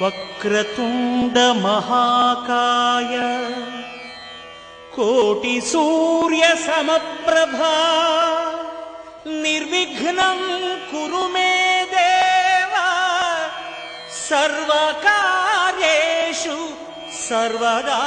వక్రతుండ మహాకాయ కోటి సూర్య సమప్రభా నిర్విఘ్నం కురు మే దేవ సర్వకార్యేషు సర్వదా.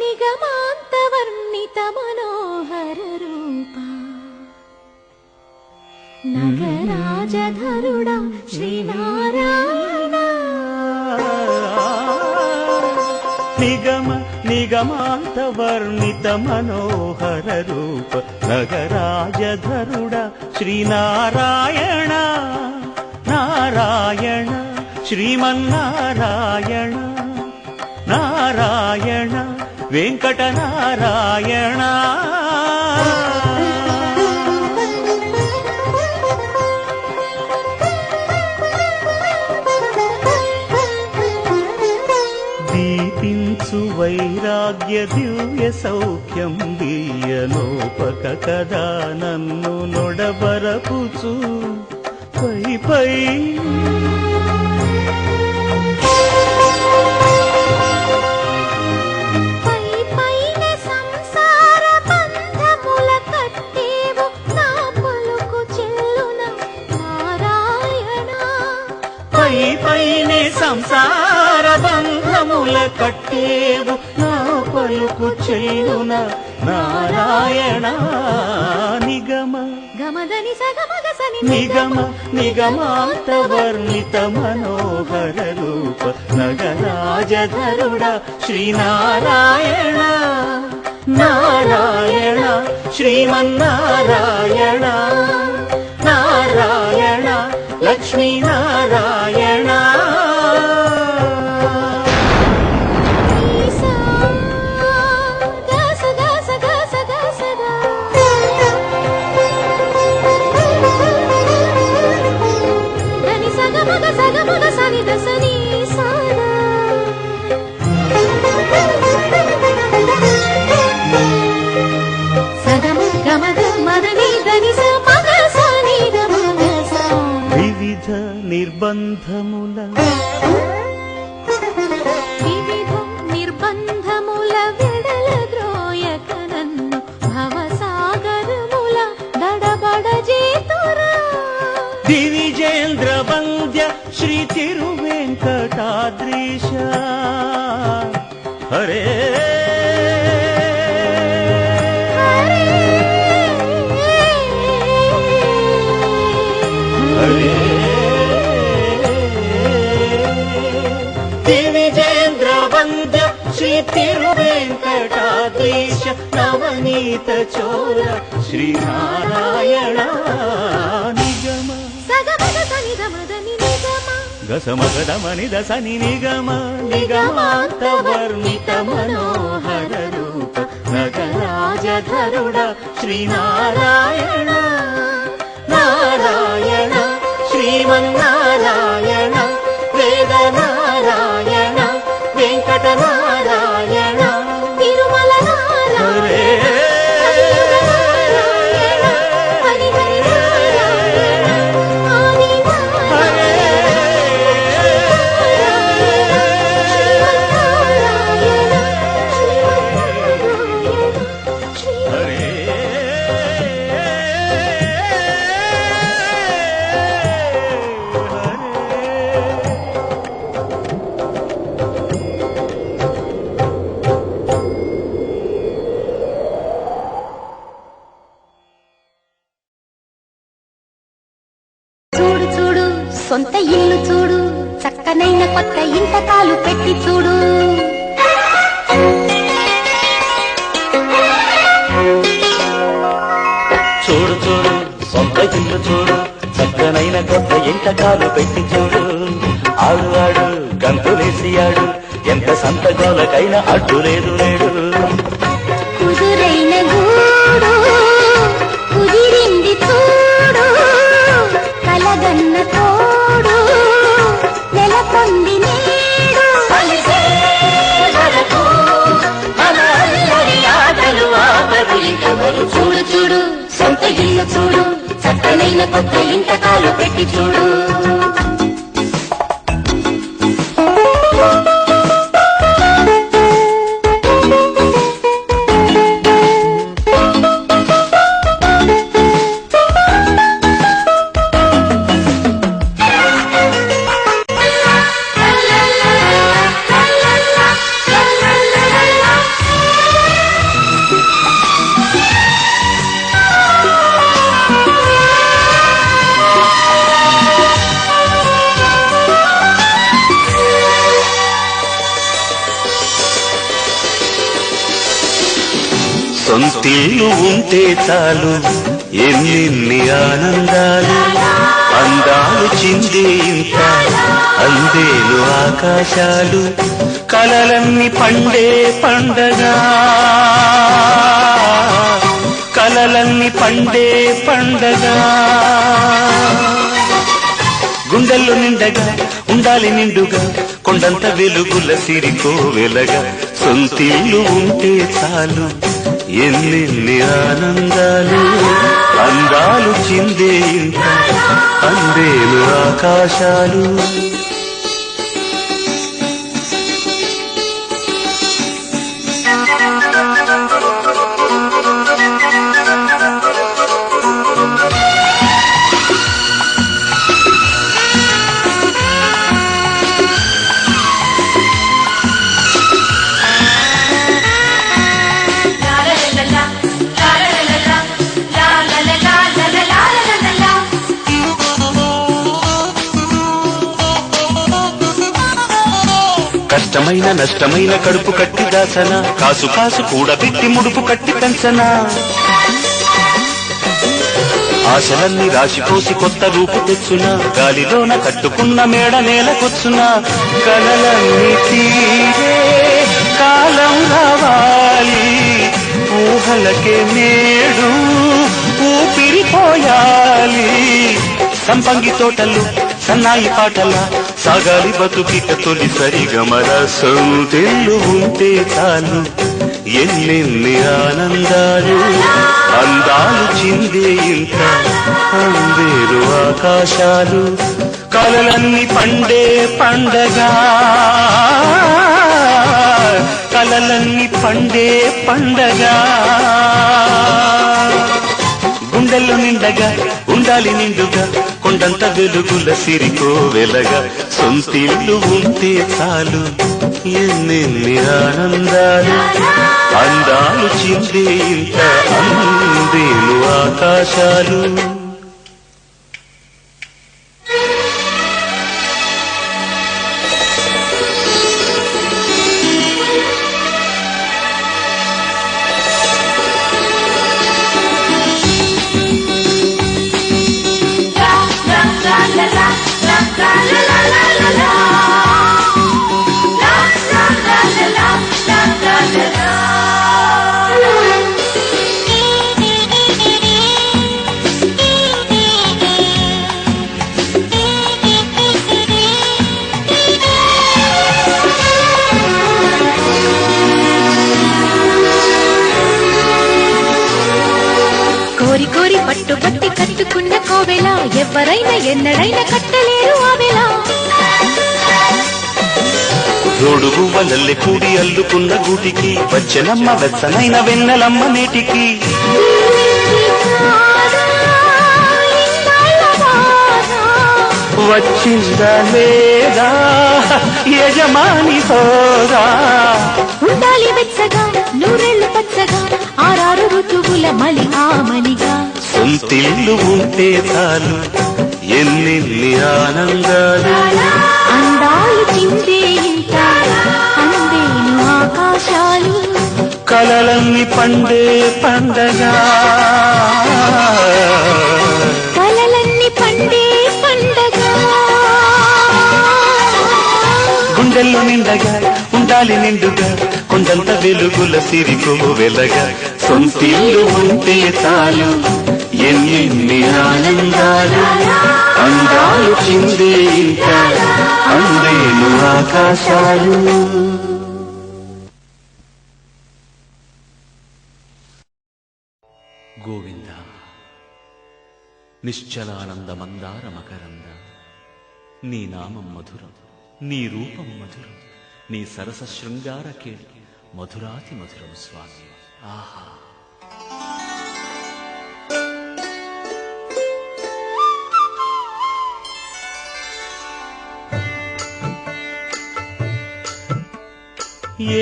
నిగమాంతవర్ణిత మనోహర రూప నగరాజధరుడా శ్రీనారాయణ. నిగమాంతవర్ణిత మనోహర రూప నగరాజధరుడా శ్రీనారాయణ. నారాయణ శ్రీమన్నారాయణ నారాయణ వెంకటనారాయణ. దీపించు వైరాగ్య దివ్య సౌఖ్యం దీయనోపక కదా నన్ను నొడబరపుచు పై పై పైనే సంసార బంధముల కట్టేవు నా పలుకు చెల్లున నారాయణ. నిగమ నిగమాంతవర్ణిత మనోహర రూప నగరాజధరుడా శ్రీనారాయణ. నారాయణ శ్రీమన్నారాయణ నారాయణ లక్ష్మీనారాయణ. నిర్బంధముల వివిధ నిర్బంధముల వెడల ద్రోయక నన్ను భవసాగరముల దడబడ చేతురా దివిజేంద్ర వంద్య శ్రీ తిరువెంకటాద్రీశ హరే దివిజేంద్ర వంద్య శ్రీ తిరువెంకటాద్రీశ నవనీత చోర శ్రీనారాయణ నిగమ సగమగ సనిధ మదని నిగమ గసమగదమని దసని నిగమ నిగమాంత వర్ణిత మనోహర రూప నగరాజధరుడ శ్రీనారాయణ నారాయణ శ్రీమన్నారాయణ వేద నారాయణ వెంకట నారాయణ తిరుమల నారాయణ హరిహరి నారాయణ ఆది చూడు చూడు సొంత ఇల్లు చూడు చక్కనైన కొత్త ఇంట కాలు పెట్టి చూడు చూడు చూడు సొంత ఇల్లు చూడు చక్కనైన కొత్త ఇంట కాలు పెట్టి చూడు ఆడు ఆడు గంతులేసి ఆడు ఎంత సంతగోలకైనా అడ్డు లేదు లేడు కుదురైన గూడు కుదిరింది చూడు కలగన్న తోడు నెలకొంది నేడు చూడు చూడు సొంత ఇల్లు చూడు చక్కనైన కొత్త ఇంట కాలు పెట్టి చూడు సొంతిల్లు ఉంటే చాలు ఎన్నెన్ని ఆనందాలు అందాలు చిందే ఇంత అందేలు ఆకాశాలు కలలన్నీ పండే పండగ కలలన్నీ పండే పండగ గుండెల్లో నిండగా ఉండాలి నిండుగా కొండంత వెలుగుల సిరికో వెలగా సొంతిల్లు ఉంటే చాలు ఎన్నెన్ని ఆనందాలు అందాలు చిందే ఇంత అందేలు ఆకాశాలు కష్టమైన నష్టమైన కడుపు కట్టి దాసన కాసు కాసు కూడబెట్టి ముడుపు కట్టి పెంచన ఆశలన్నీ రాశిపోసి కొత్త రూపు తెచ్చున గాలిలోన కట్టుకున్న మేడ నేలకొచ్చున కలలన్నీ తీరే కాలం రావాలి ఊహలకే నేడు ఊపిరిపోయాలి సంపంగి తోటలు సన్నాయి పాటల సాగాలి బతుకిక తొలి సరిగమల సొంతిల్లు ఉంటే చాలు ఎన్నెన్ని ఆనందాలు అందాలు చిందే ఇంత అందేరు ఆకాశాలు కలలన్నీ పండే పండగ, కలలన్నీ పండే పండగ. గుండెల్లో నిండగా ఉండాలి నిండుగా కొండంత వెలుగుల సిరికో వెలగా. సొంతిల్లు ఉంటే చాలు ఎన్నెన్ని ఆనందాలు, అందాలు చిందే ఇంత అందేలు ఆకాశాలు. కోరి కోరి పట్టుబట్టి కట్టుకున్న కోవెల ఎవరైనా ఎన్నడైనా కట్టలేరు ఆవెల. రోడుగు వలల్లె కూడి అల్లుకున్న గూటికి వచ్చనమ్మ వెచ్చనైన వెన్నెలమ్మ నేటికి. వచ్చిందా లేదా యజమాని హోదా, ఉండాలి వెచ్చగా నూరెళ్ళు పచ్చగా ఆరారు ఋతువుల మలి ఆమనిగా. సొంతిల్లు ఉంటే చాలు ఎన్నెన్ని ఆనందాలు, అందాలు చిందే ఇంత అందేను ఆకాశాలు. కలలన్నీ పండే పండగ, కలలన్నీ పండే పండగ. గుండెల్లో నిండగా ఉండాలి నిండుగా కొండంత వెలుగుల సిరికో వెలగా. సొంతిల్లు ఉంటే చాలు ఎన్నెన్ని ఆనందాలు, అందాలు చిందే ఇంత అందేను ఆకాశాలు. గోవింద నిశ్చలానంద మందార మకరంద, నీ నామం మధురం, నీ రూపం మధురం, నీ సరస శృంగార కేళి మధురాతి మధురం స్వామి. ఆహా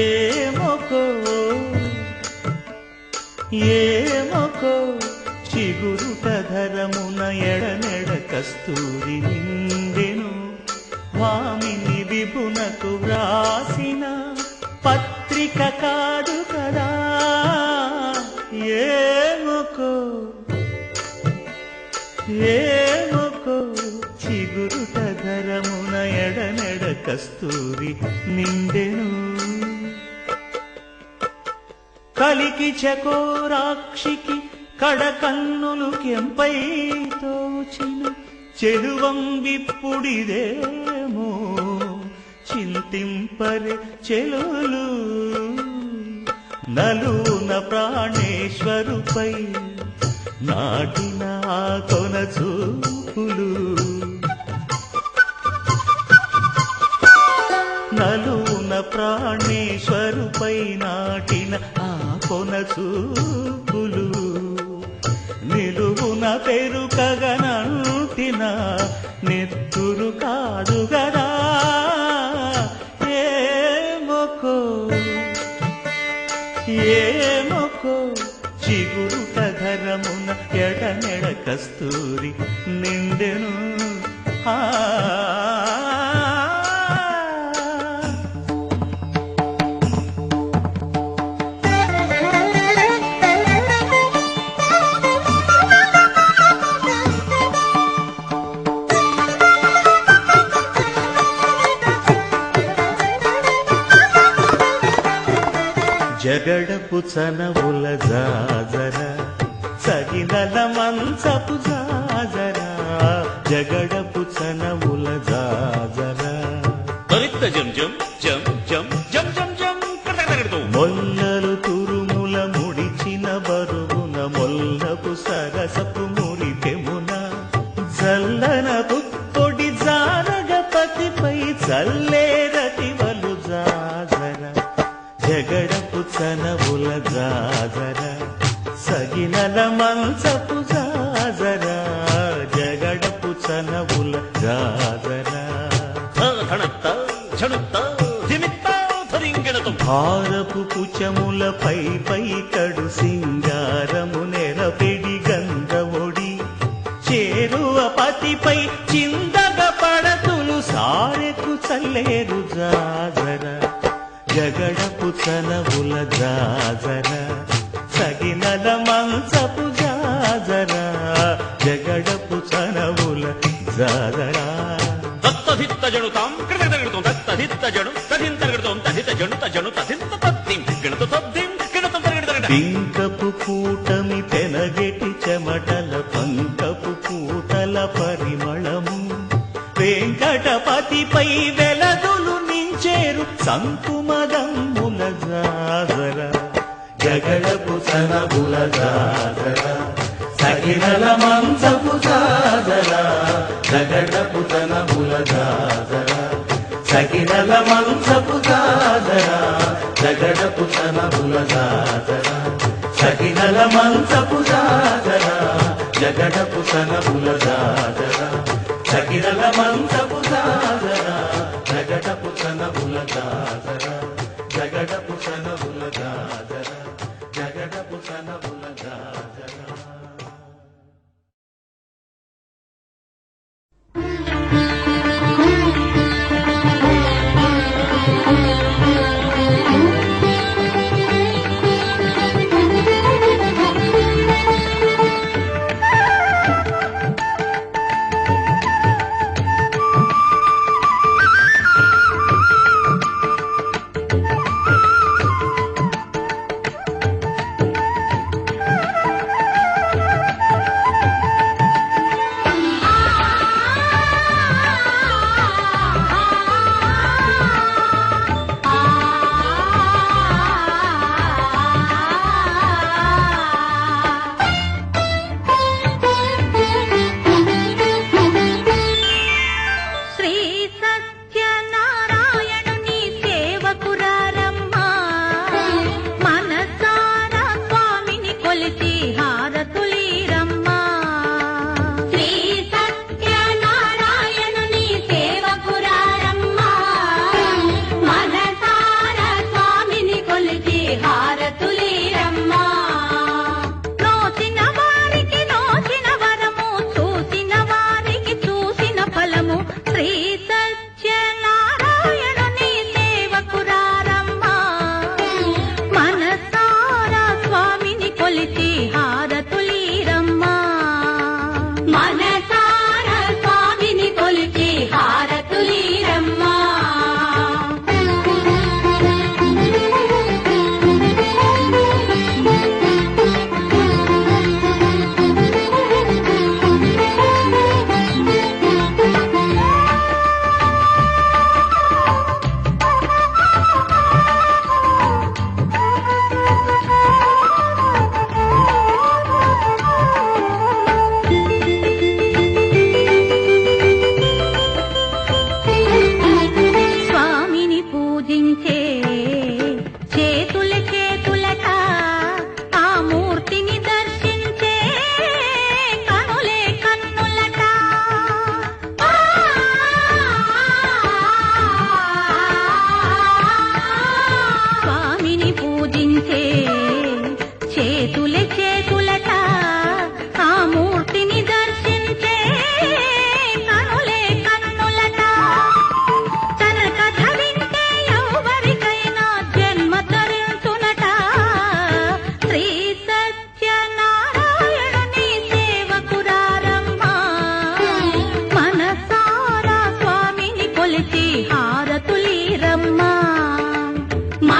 ఏమొకో ఏమొకో చిగురుట ధరమున ఎడనెడ కస్తూరి నిండెను. వామిని విభునకు వ్రాసిన పత్రిక కాదు కదా. ఏమొకో ఏమొకో చిగురుట ధరమున ఎడనెడ కస్తూరి నిండెను. కలికి చకోరాక్షికి కడకన్నులు కెంపై తోచిన చెలువం విప్పుడిదేమో చింతింపరే చెలులు. నలున ప్రాణేశ్వరుపై నాటిన ఆ కొన చూపులు, నలున ప్రాణేశ్వరుపై నాటిన ఆ కొన చూపులు. నిలువున పెరుకగనంటిన నెత్తురు కాదు గదా. ఏమొకో ఏమొకో చిగురుట ధరమున ఎడనెడ కస్తూరి నిండెను. ఆ జగడపు చనవుల జాజర సగినల మంచపు జాజర, జగడపు చనవుల జాజర. జం జం జం జం జం జం జం కటకటకటతో మొల్లలు తురుముల ముడిచిన బరువున మొల్లపు సరసపు మురిపెమున జల్లన పుప్పొడి జా సగినల మంచపు జాజరా జగడపు చనవుల జాజరా భారపు కుచములపై పై కడు సింగారము నెరపెడి గంధవొడి చేరువ పతిపై చిందగ పడతులు సారెకు చల్లేరు జాజరా జగడపు చనవుల జాజరా సగినల మంచపు జాజరా జగడపు చనవుల జాజరా దత్తధిత్త జనుతాం కృతగణితం దత్తధిత్త జను తదింతగణితం తదిత జను తజను తదింత తద్దిం గణిత తద్దిం గణితం తగణిత పింకపు కూటమి పెనగెటి చెమటల పంకపు కూతల పరిమళము వెంకటపతిపై వెలదులు నించేరు సంకుమదమ్ముల జాజరా జగడపు సనబుల జాజరా సగినల మంచపు జాజరా జగడపు సనబుల జాజరా సగినల మంచపు జాజరా జగడపు సనబుల జాజరా సగినల మంచపు జాజరా జగడపు సనబుల జాజరా సగినల మంచపు జాజరా జగడపు సనబుల జాజరా జగడపు సనబుల జాజరా జగడపు సనబుల జాజరా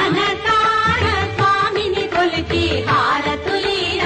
మనసార స్వామిని కొలిచి హారతులీరమ్మా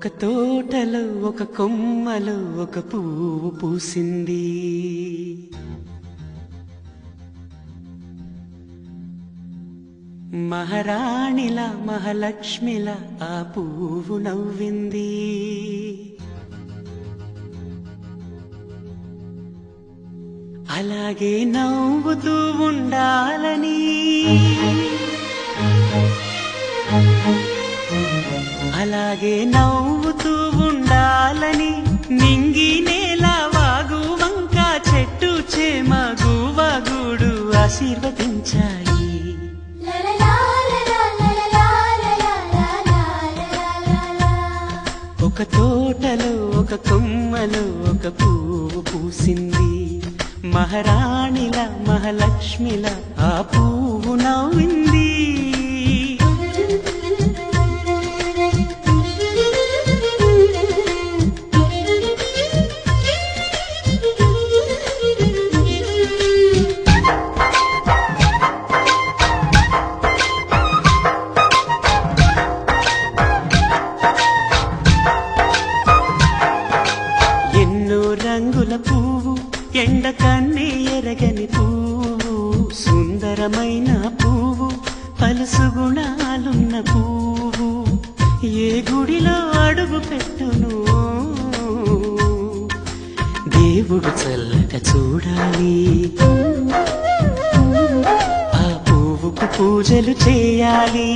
ఒక తోటలో ఒక కొమ్మలో ఒక పువ్వు పూసింది. మహారాణిల మహాలక్ష్మిల ఆ పువ్వు నవ్వింది. అలాగే నవ్వుతూ ఉండాలని, అలాగే నవ్వుతూ ఉండాలని నింగి నేల వాగు వంక చెట్టు చేమ గువగూడు ఆశీర్వదించాయి. ఒక తోటలో ఒక కొమ్మలో ఒక పువ్వు పూసింది. మహారాణిల మహాలక్ష్మిల ఆ పువ్వు నవ్వింది. రంగుల పువ్వు ఎండ కన్నే ఎరగని పువ్వు, సుందరమైన పువ్వు, పలుసు గుణాలున్న పువ్వు. ఏ గుడిలో అడుగు పెట్టును దేవుడు చల్లగా చూడాలి. ఆ పువ్వుకు పూజలు చేయాలి.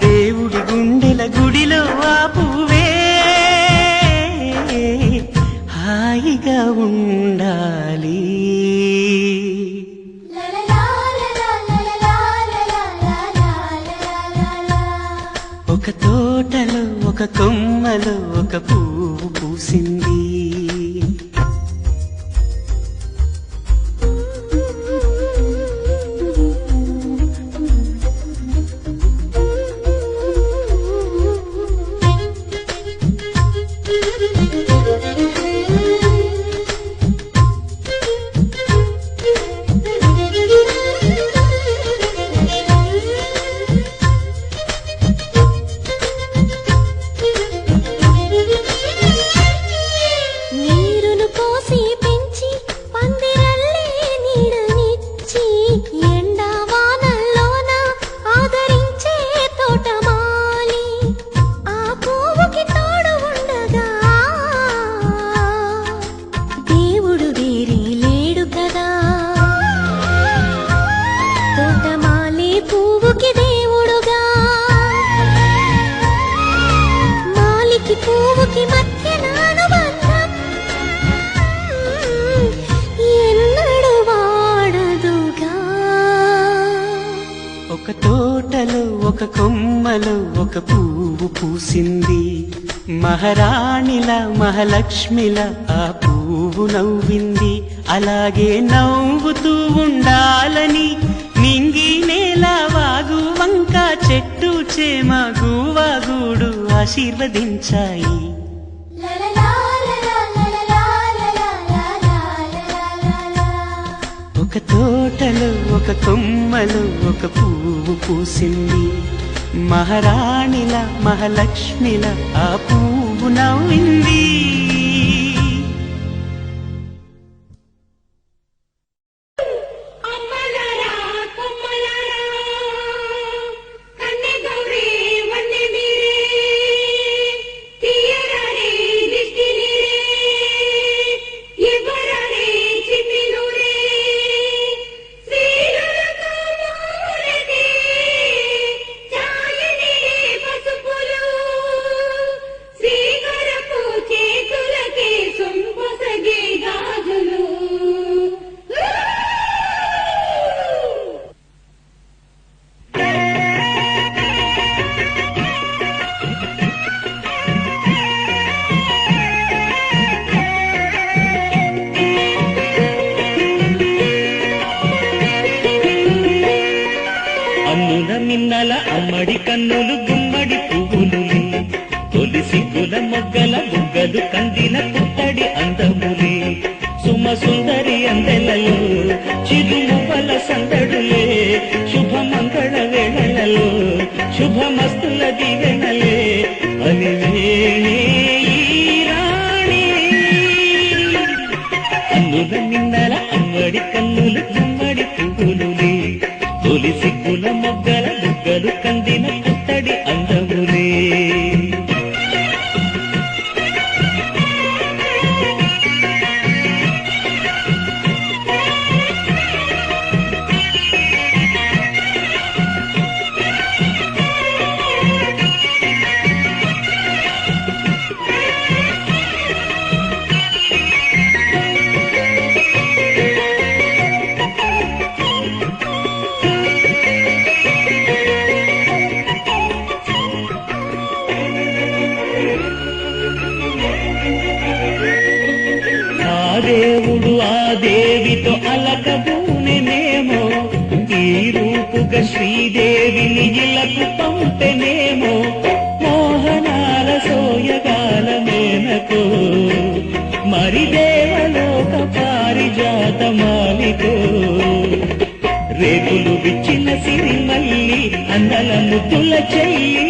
దేవుడి గుండెల గుడిలో ఆ పువ్వే హాయిగా ఉండాలి. ఒక తోటలో ఒక కొమ్మలో ఒక పువ్వు పూసింది. ఒక తోటలో ఒక కొమ్మలో ఒక పువ్వు పూసింది. మహారాణిల మహాలక్ష్మిల ఆ పువ్వు నవ్వింది. అలాగే నవ్వుతూ ఉండాలని నింగి నేల వాగు వంక చెట్టు చేమ గువగూడు ఆశీర్వదించాయి. ఒక తోటలో ఒక కొమ్మలో ఒక పువ్వు పూసింది. మహారాణిల మహాలక్ష్మిల ఆ పువ్వు నవ్వింది. మిన్నల అమ్మడి కన్నులు గుమ్మడి పువ్వులులే, తొలి సిగ్గుల మొగ్గల బుగ్గలు కందిన పుట్టడి అందములే. సుమ సుందరి అందెలలో చిరుమువ్వల సందడులే, శుభ మంగళ వేళలలో శుభమస్తుల దివెన అన్నుల నిన్నల అమ్మడి కన్నులు గుమ్మడి పువ్వులులే తొలి సిగ్గుల మొగ్గల బుగ్గలు కందిన పుత్తడి అందములే దేవుడు ఆ దేవితో అలకబూనెనేమో ఈ రూపుగా శ్రీదేవిని ఇలకు పంపెనేమో మోహనాల సోయగాల మేనకో మరి దేవలోక పారిజాత మాలికో రేకులు విచ్చిన సిరిమల్లి అందల ముద్దుల చెల్లి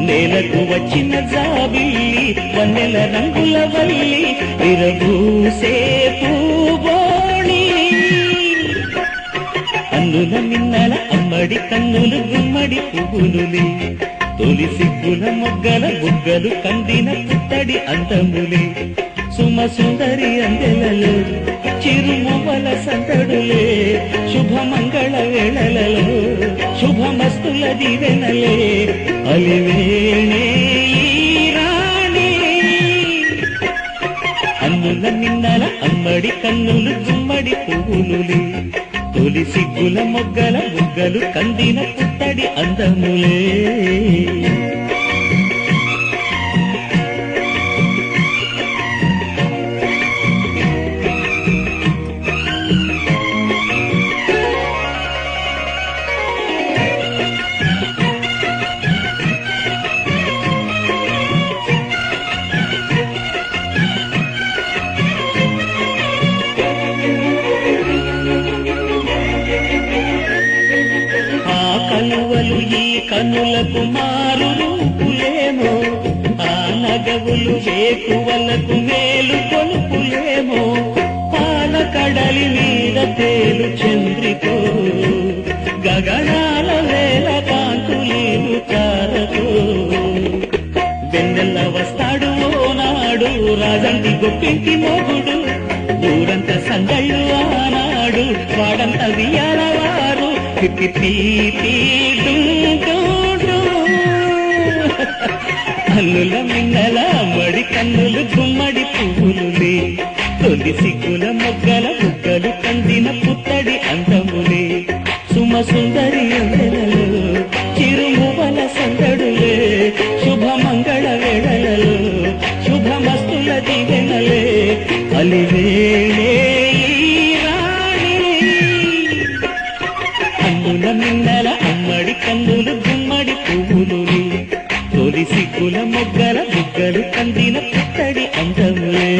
నేలకు వచ్చిన జాబిల్లి వన్నెల రంగుల వల్లి విరబూసే పూబోణి అన్నుల మిన్నల అమ్మడి కన్నులు గుమ్మడి పువ్వులులే తొలి సిగ్గుల మొగ్గల బుగ్గలు కందిన పుత్తడి అందములే సుమ సుందరి అందెలలో చిరుమువల సందడులే శుభమంగళ వేళలలో శుభమస్తుల దివెనలే అలివేణే ఈ రాణి అన్నుల నిన్నల అమ్మడి కన్నులు గుమ్మడి పువ్వులులే తొలి సిగ్గుల మొగ్గల బుగ్గలు కందిన పుత్తడి అందములే కలువలు ఈ కనులకు మారు రూపులేమో ఆ నగవులు వేకువలకు మేలు కొలుపులేమో పాల కడలి మీద తేలు చంద్రికో గగనాల వేల కాంతులీలు తారకో వెన్నెల్ల వస్తాడు ఓనాడు రాజంటి గొప్పింటి మొగుడు ఊరంత సంగళ్ళు ఆనాడు వాడంత వియాలవారు అల్లుల మిన్నల మడి కన్నులు గుమ్మడి పువ్వులులే తొలి సిగ్గుల మొగ్గల బుగ్గలు కందిన పుత్తడి అందములే సుమ సుందరి అందెలలో చిరుమువల సందడులే శుభమంగళ వేళలలో శుభమస్తుల దివెనలే అలివేణే మిన్నల అమ్మడి కన్నులు గుమ్మడి పువ్వులులే తొలి సిగ్గుల మొగ్గల బుగ్గలు కందిన పుత్తడి అందములే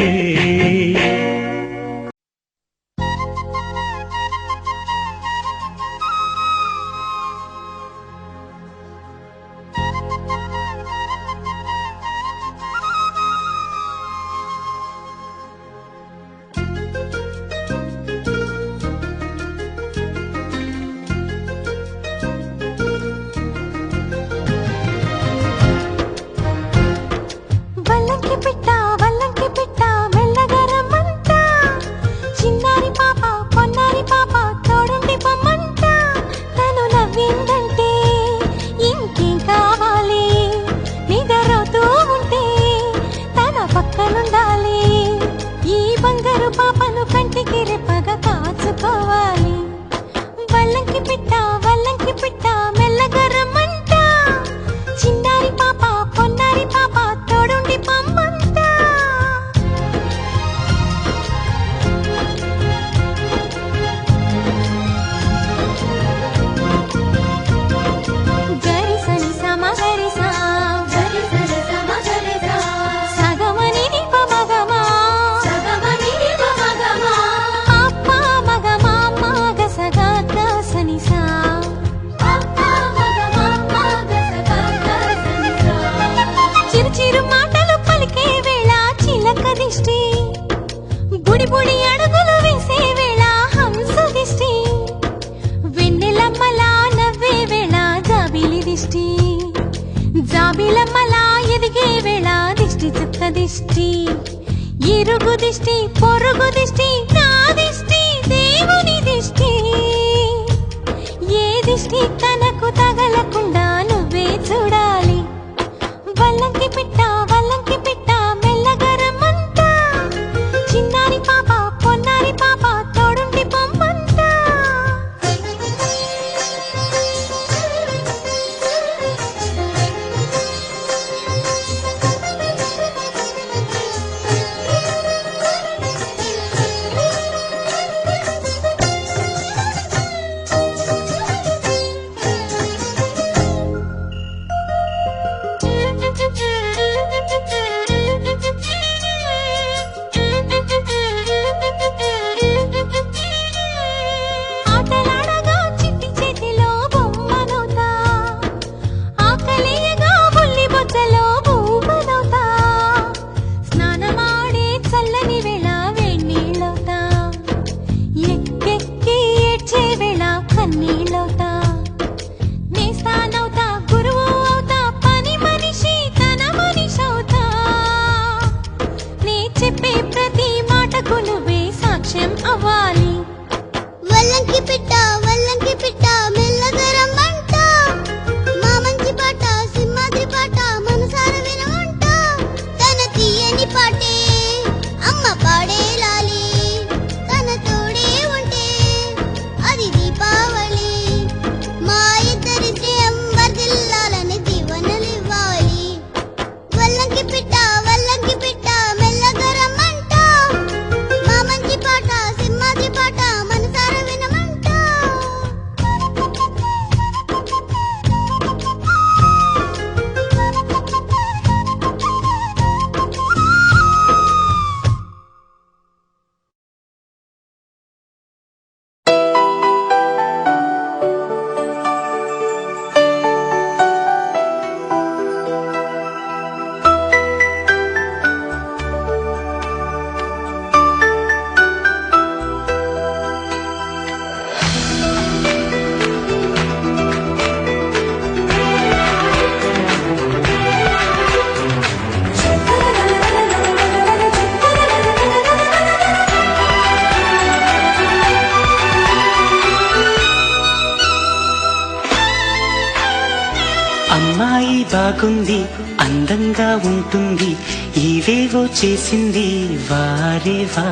Papa దిష్టి జాబిలమ్మలా ఎదిగే వేళ దిష్టి చుక్క దిష్టి ఇరుగు దిష్టి పొరుగు దిష్టి నా దిష్టి దేవుని దిష్టి ఏ దిష్టి తనకు తగలకుండా నువ్వే చూడాలి వల్లంకి పిట్ట మెల్లగరమంట చిన్నారి పాప పొన్నారి పాప తోడుండి పొమ్మంట ఆటలాడగా చిట్టి చేతిలో బొమ్మనవుతా ఆకలియగా బుల్లి బొచ్చలో భూమనవుతా స్నానమాడే చల్లని వేళ వేణీళ్ళవుతా ఎక్కెక్కి ఏడ్చే వేళ కన్నీళ్ళవుతా నేస్తానవుతా గురువు అవుతా పని మనిషి తన మనిషవుతా నే చెప్పే ప్రతి మాటకు నువ్వే సాక్ష్యం అవ్వాలి వల్లంకి పిట్ట మెల్లగరమ్మంట మా మంచి పాట సింహాద్రి పాట మనసార వినమంట తన తీయని పాటే అమ్మ పాడే లాలి తన తోడే ఉంటే అది దీపావళి మా ఇద్దరి శ్రేయం వర్ధిల్లాలని దీవెనలివ్వాలి వల్లంకి పిట్ట మెల్లగరమ్మంట మా మంచి పాట సింహాద్రి పాట మనసార వినమంట అమ్మాయి బాగుంది అందంగా ఉంటుంది ఇవేవో చేసింది వారేవా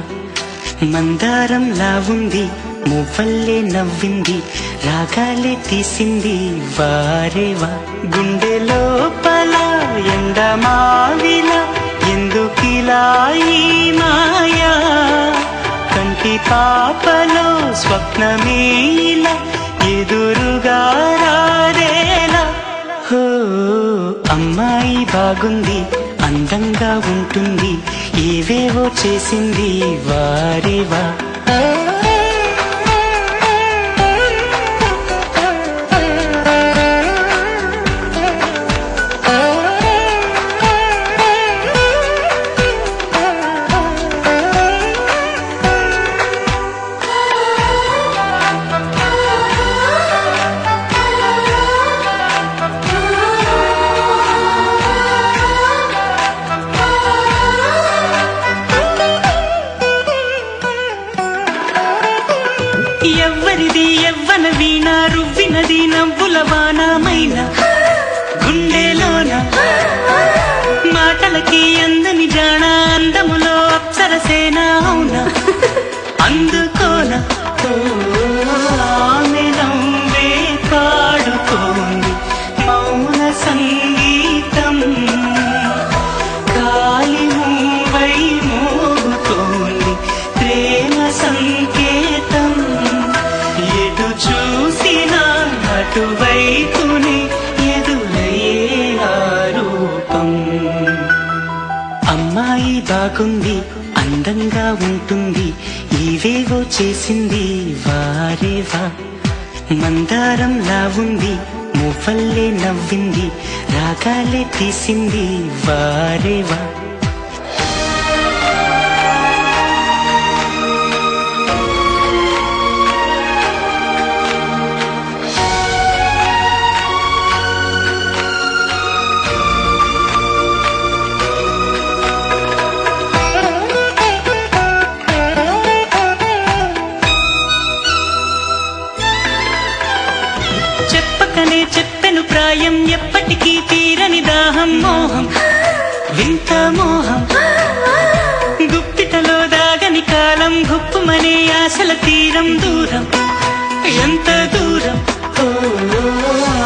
మందారంలా ఉంది మువ్వల్లే నవ్వింది రాగాలే తీసింది వారేవా గుండె లోపల ఎండమావిలా ఎందుకిలా ఈ మాయా కంటి పాపలో స్వప్నమేలా ఎదురుగా రారేలా హో అమ్మాయి బాగుంది అందంగా ఉంటుంది ఏవేవో చేసింది వారేవా ఎవ్వరిది ఎవ్వన వీణ రువ్వినది నవ్వుల వానమైన గుండెలోన మాటలకి అందని జాణ అందములో అప్సరసేన అవునా అందుకోన ఆమె నవ్వే పాడుతోంది మౌన సంగీతం గాలి మూవై మోగుతోంది ప్రేమ సంకేతం ఎటు చూసినా అటువైపునే ఎదురయ్యే ఆ రూపం అమ్మాయి బాగుంది అందంగా ఉంటుంది ఇవేవో చేసింది వారేవా మందారంలా ఉంది మువ్వల్లే నవ్వింది రాగాలే తీసింది వారేవా మోహం వింత మోహం గుప్పిటలో దాగని కాలం గుప్పుమనే ఆశల తీరం దూరం ఎంత దూరం ఓ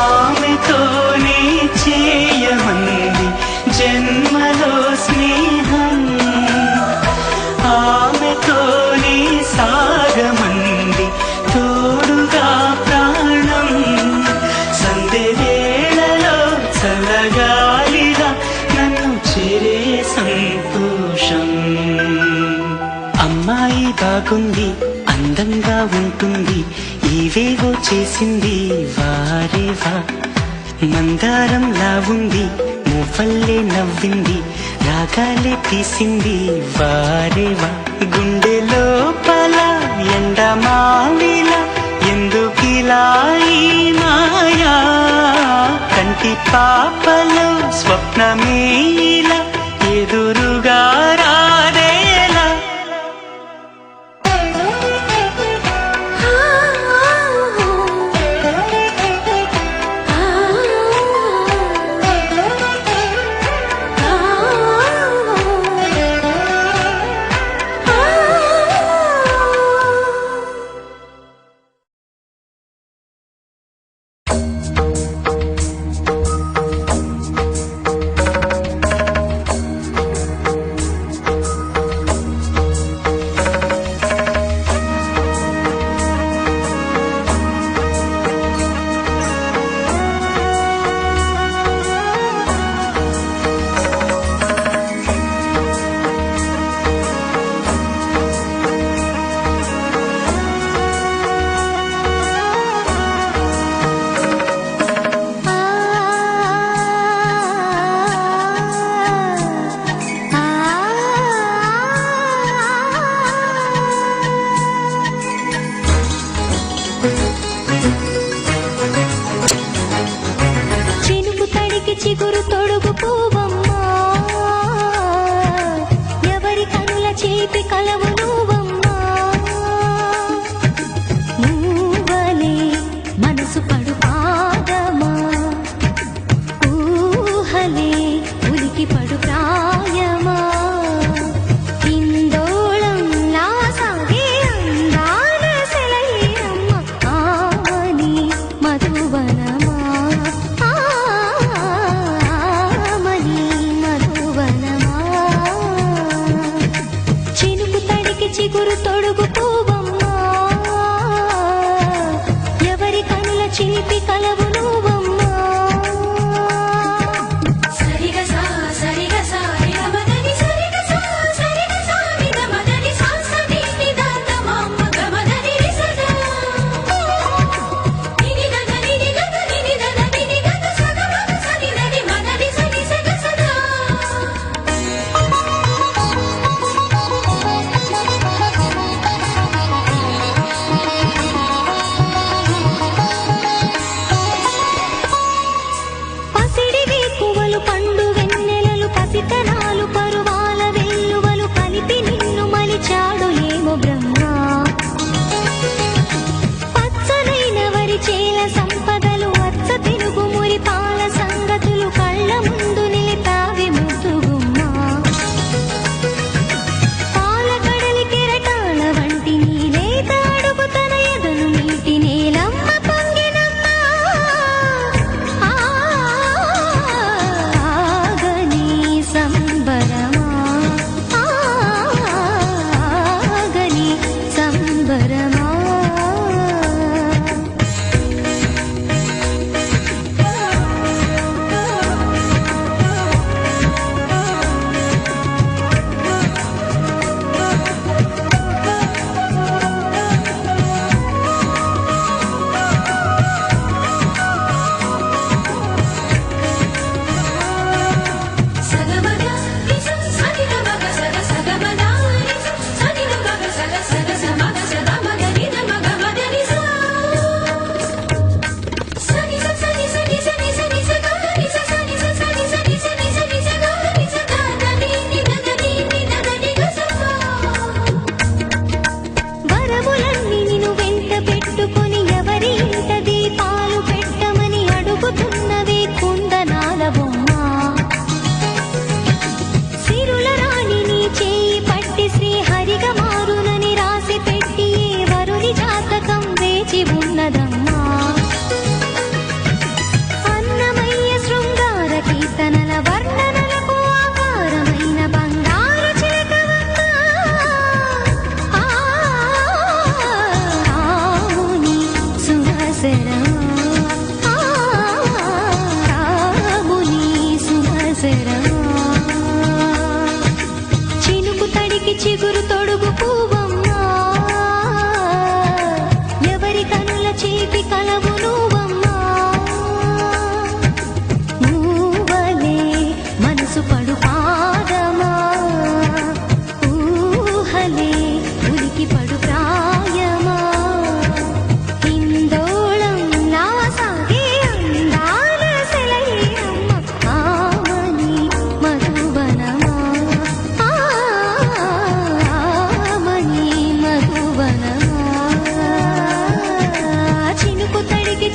ఆమెతోనే చేయమంది జన్మలో స్నేహం ఆమెతోనే సాగమంది తోడుగా ప్రాణం సంధ్య వేళలో చల్లగాలిగా నన్ను చేరే సంతోషం అమ్మాయి బాగుంది అందంగా ఉంటుంది ఇవేవో చేసింది వారేవా మందారంలా ఉంది మువ్వల్లే నవ్వింది రాగాలే తీసింది వారేవా గుండె లోపల ఎండమావిలా ఎందుకిలా ఈ మాయా కంటి పాపలో స్వప్నమే ఇలా ఎదురుగా రాదేలా చినుకు తడికి చిగురు తొడుగు పూవమ్మా ఎవరి కనుల చేపి కలవు నువ్వమ్మా నువ్వనే మనసు పడు పాదమా ఊహలే ఉలికి పడు ప్రాయమా ఇందోళం నా సాగే అందాల సెలయేరమ్మ ఆమని మధువనమా ఆమని మధువనమా చినుకు తడికి చిగురు తొడుగు పూవమ్మా ఎవరి కనుల చిలిపి కలవు నువ్వమ్మా సరిగ సా సరిగ సా మదని సరిగ సా సరిగ సా నిద మదని సా సని నిద తమమ్మ గమదని రిసదా నిని దద నిని దద నిని దద నిని దద సగ మగ సని దని మదని సని సగ సదా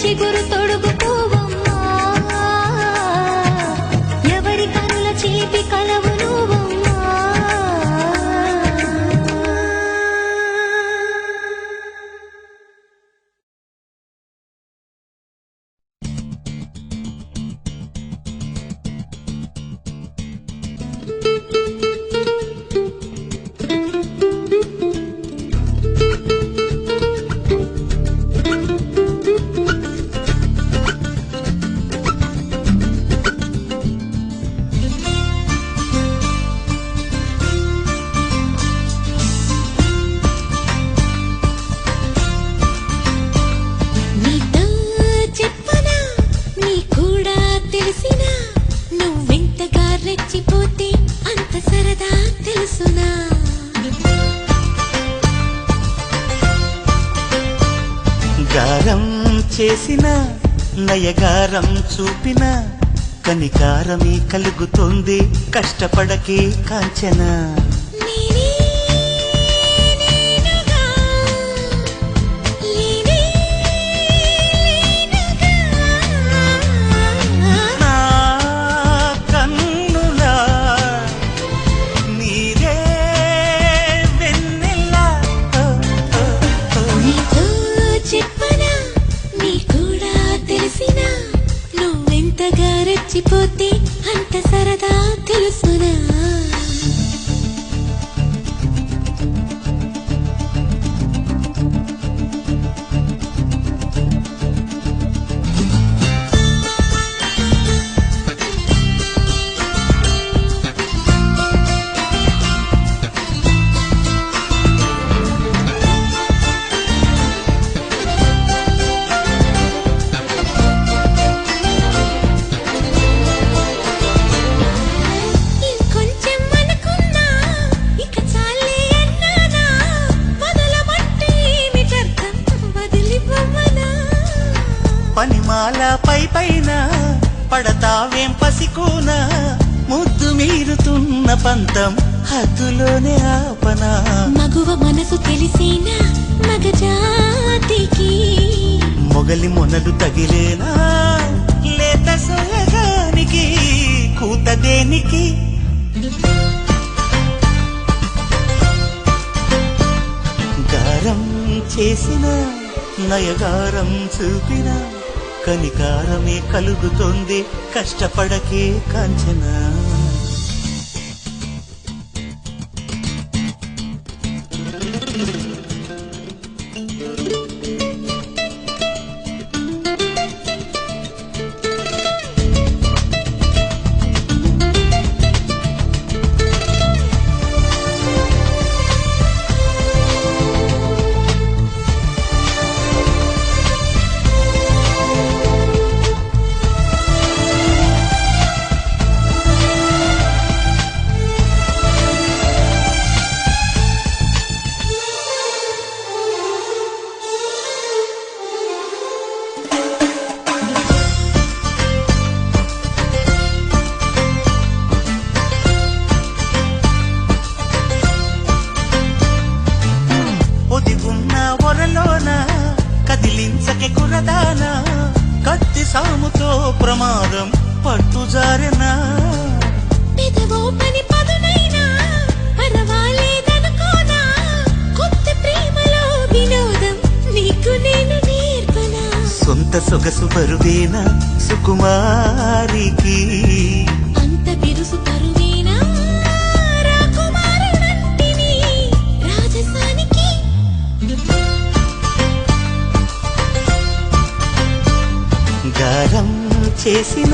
చిగురు తొడుగు పువ్వమ్మా ఎవరి కనుల చిలిపి కలవు నువ్వమ్మా నీతో చెప్పనా నీ కూడా తెలిసినా నువ్వెంతగా రెచ్చిపోతే అంత సరదా తెలుసునా గారం చేసిన నయగారం చూపిన కనికారమే కలుగుతుంది కష్టపడకే కాంచన నేనే నేనుగా లేనే లేనుగా నా కన్నులా నీరే వెన్నెలా నీతో చెప్పనా నీ కూడా తెలిసినా నువ్వెంతగా రెచ్చిపోతే అంత సరదా తెలుసునా ఇంకొంచెం అనుకున్నా ఇక చాలే అన్నానా మొదలమంటే ఏమిటర్థం వదిలిపోమనా పనిమాల పైన పడతావేం పసికోన ముద్దు మీరుతున్న పంతం హద్దులోనే ఆపనా మగువ మనసు తెలిసేనా మగజాతికి మొగలి మొనలు తగిలేనా లేత సోయగానికి కూత దేనికి గారం చేసిన నయగారం చూపిన కనికారమే కలుగుతోంది కష్టపడకే కాంచనా ఒదిగున్న ఒరలోన కదిలించకే కురదాన కత్తి సాముతో ప్రమాదం పట్టుజారెనా పెదవో పని పదునైనా పర్వాలేదనుకోనా కొత్త ప్రేమలో వినోదం నీకు నేను నేర్పనా సొంత సొగసు బరువేనా సుకుమారికి అంత బిరుసు తరువేనా రాకుమారుడంటిని రాజసానికి గారం చేసిన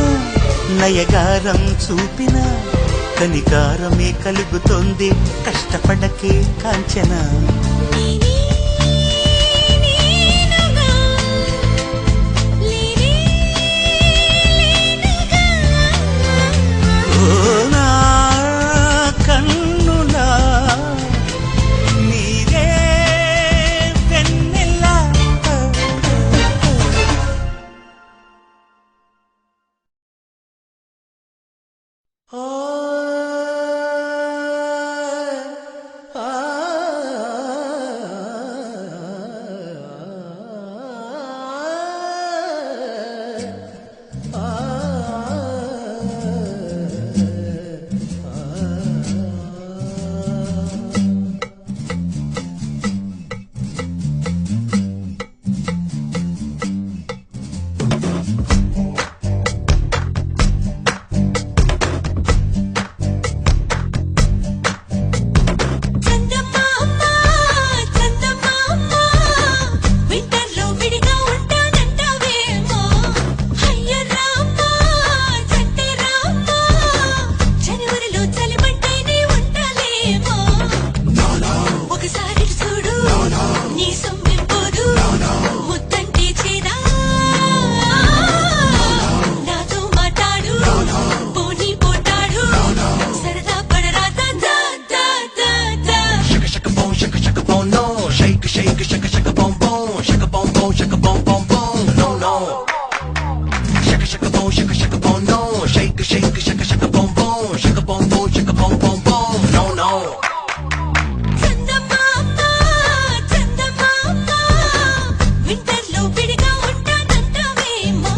నయగారం చూపిన కనికారమే కలుగుతోంది కష్టపడకే కాంచనా నేనే నేనుగా లేనే లేనుగా ఓ నా కన్నులా నీరే వెన్నెలా ఆ shake, shaka, shaka, boom, boom, shaka, boom, boom, shaka, boom, boom, boom. No, no. Shaka, shaka, boom, no. Shake, shake, shaka, shaka, boom, boom, shaka, boom, boom, shaka, boom, boom, boom. No, no. చందమామ చందమామ వింటర్లో విడిగా ఉంటానంటావేమా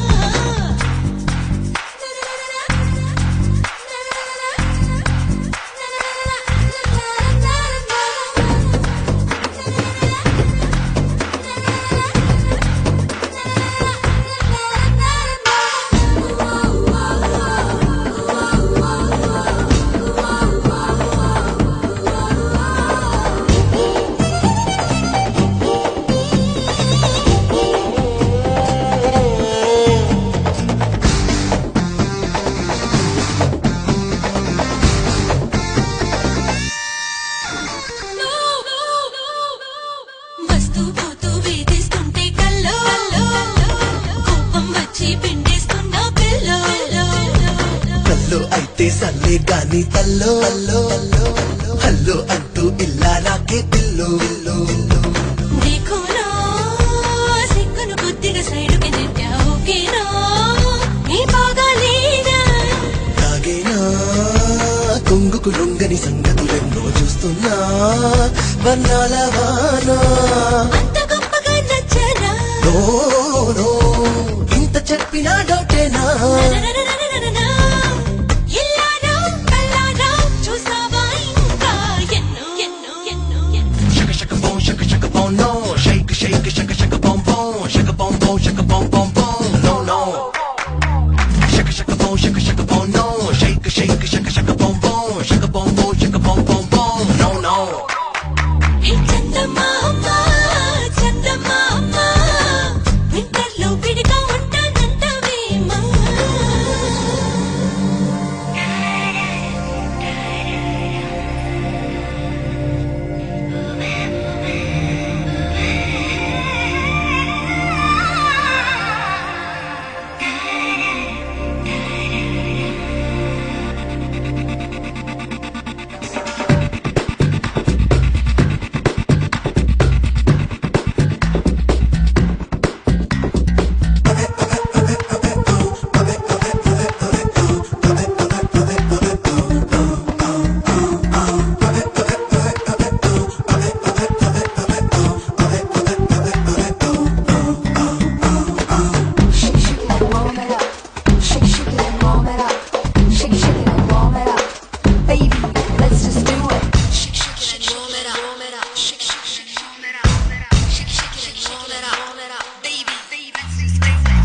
వస్తూ పోతూ వేధిస్తుంటే కల్లో కోపం వచ్చి పిండేస్తున్నా pillow కల్లో అయితే Salle గాని తల్లో హల్లో అంటూ ఇల్లా రాకే పిల్లో నీకునా సిక్కును కొద్దిగా సైడుకి నెట్టావు ఓకేనా నీ బాగాలేనా తాగేనా కొంగుకు లొంగని సంగతులెన్నో చూస్తున్నా వర్ణాల వానా అంత గొప్పగా నచ్చనా నో నో ఇంత చెప్పినా డౌటేనా ఇల్లానా కల్లానా చూసావా ఇంకా ఎన్నో ఎన్నో ఎన్నో ఎన్నో shaka shaka boom no shake shake shaka shaka boom boom shaka boom boom no no shaka shaka boom no shake shake shaka boom shaka boom boom no no హే చందమామ చందమామ వింటర్లో విడిగా ఉంటానంటావేమా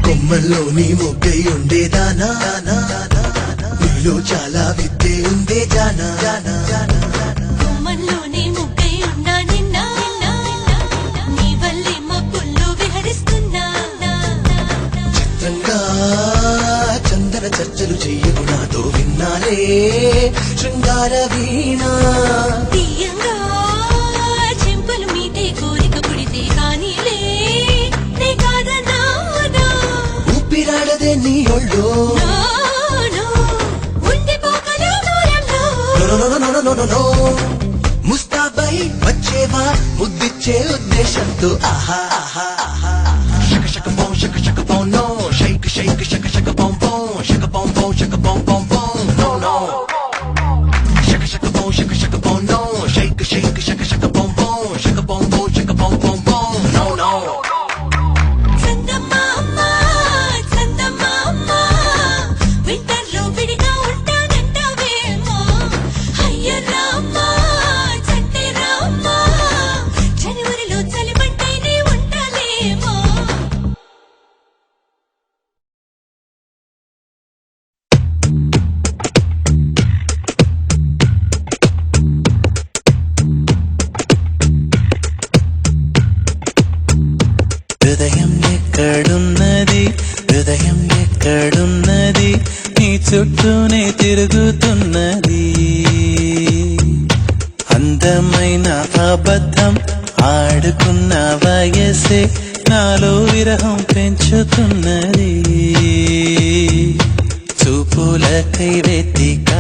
కొమ్మల్లోని మొగ్గై ఉండేదానా నీలో చాలా విద్య ఉందే జానా గుమ్మంలోనే ముగ్గై ఉన్నా నిన్న నీ వల్లే మా పుల్లో విహరిస్తున్నా చిత్రంగా చందన చర్చలు చెయ్యకు నాతో విన్నాలే శృంగార వీణ తీయంగా చెంపలు మీటే కోరిక పుడితే కానీలే నే కాదన్నానా ఊపిరాడదే నీ ఒళ్ళు నో ఉండిపోగలవు దూరంలో no ముస్తాబై వచ్చేవా ముద్దిచ్చే ఉద్దేశంతో ఆహా shaka shaka boom no shake shake shaka shaka boom no no shaka shaka boom no shake shake shaka shaka boom no no చందమామ చందమామ వింటర్లో విడిగా ఉంటానంటావేమో అయ్య రామా చంటే రామా జనవరిలో చలిమంటేనే ఉంటాలేమో హృదయం ఎక్కడున్నది నీ చుట్టూనే తిరుగుతున్నది అందమైన అబద్ధం ఆడుకున్న వయసే నాలో విరహం పెంచుతున్నది చూపులకై వెతిక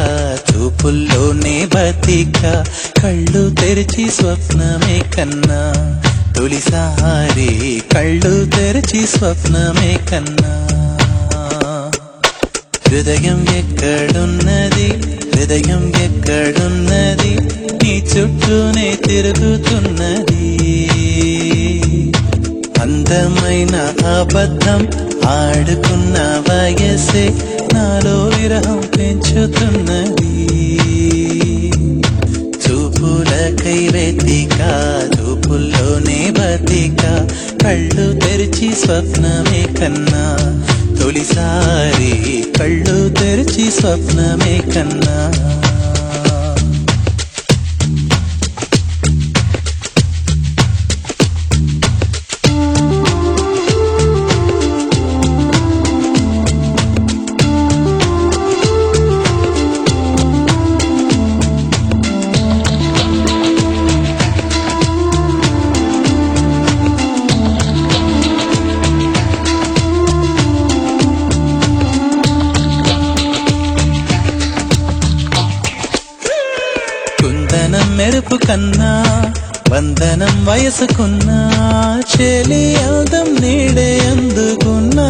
చూపుల్లోనే బతిక కళ్ళు తెరిచి స్వప్నమే కన్నా తొలిసారి కళ్ళు తెరచి స్వప్నమే కన్నా హృదయం ఎక్కడున్నది హృదయం ఎక్కడున్నది నీ చుట్టూనే తిరుగుతున్నది అందమైన అబద్ధం ఆడుకున్న వయసే నాలో విరహం పెంచుతున్నది చూపులకై వెతిక చూపుల్లోనే బతిక కళ్ళు తెరిచి స్వప్నమే కన్నా తొలిసారి కళ్ళు తెరిచి స్వప్నమే కన్నా కుందనం మెరుపు కన్నా వందనం వయసుకున్నా చెలి అందం నీడే అందుకున్నా